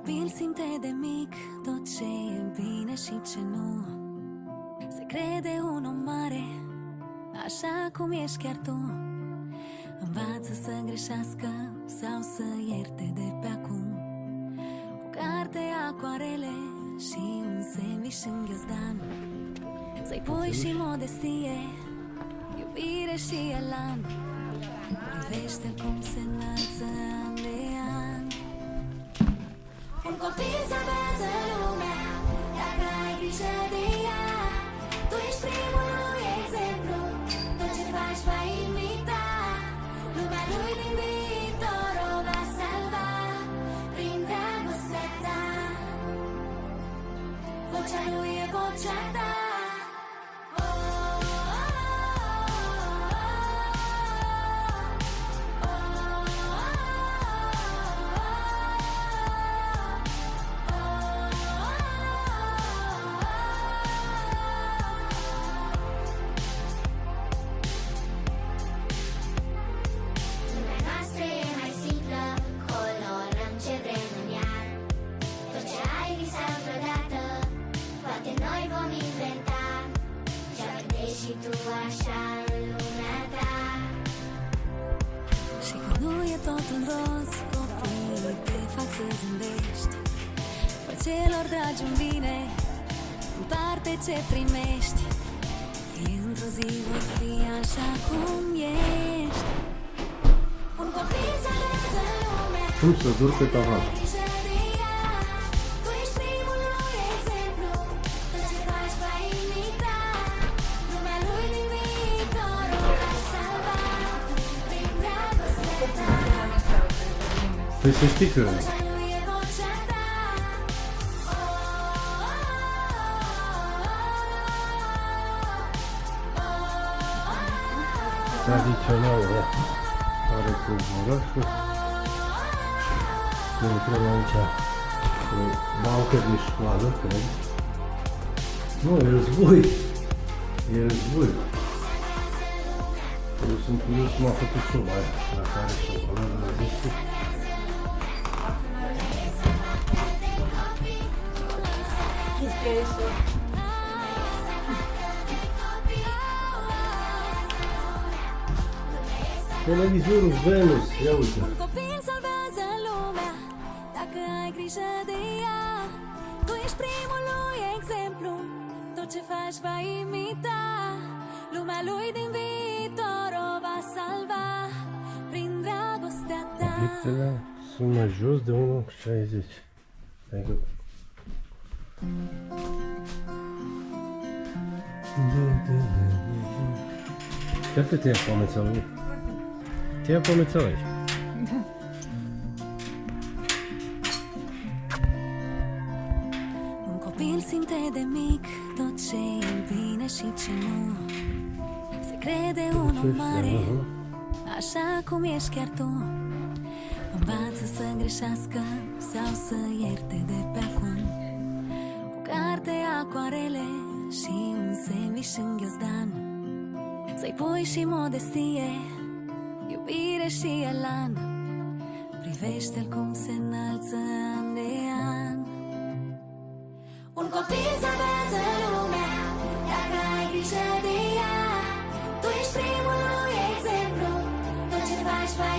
copil simte de mic tot ce e bine și ce nu. Se crede un om mare, așa cum ești chiar tu. Învață să greșească sau să ierte de pe acum. O carte, acoarele și un sandwich în ghiozdan. Să-i pui și modestie, iubire și elan. Privește-l cum se înalță an de an. Un copil salvează lumea dacă ai grijă de ea. Tu ești primul lui exemplu, tot ce faci va imita. Lumea lui din viitor o va salva prin dragostea ta. Vocea lui e vocea ta. Și tu așa în lumea ta. Și când nu e totul roz, copiii te fac să zâmbești. Fă celor dragi un bine, împarte ce primești. Ei într-o zi vor fi așa cum ești. Un copil salvează lumea. Cum să dur pe tavan? Păi să știi că... Tradițional, are cu orașul. Ne intrăm aici o bancă de școală, cred. Nu, e război. E război. Eu sunt curios cum a făcut soba aia, la care soba nu există. Televizorul Venus, ia uite. Un copil salvează lumea dacă ai grijă de ea. Tu ești primul lui exemplu, tot ce faci va imita. Lumea lui din viitor o va salva prin dragostea ta. Obiectele sunt mai jos de 1,60. Adică... Chiar că te-ai pomețel, nu? Te-ai pomețel aici. Un copil simte de mic tot ce e bine și ce nu. Se crede un om mare, așa cum ești chiar tu. Învață să greșească sau să ierte de pe acum. O carte, acoarele și un sandwich în ghiozdan. Să-i pui și modestie, iubire și elan. Privește-l cum se înalță an de an. Un copil salvează lumea dacă ai grijă de ea. Tu ești primul lui exemplu, tot ce faci va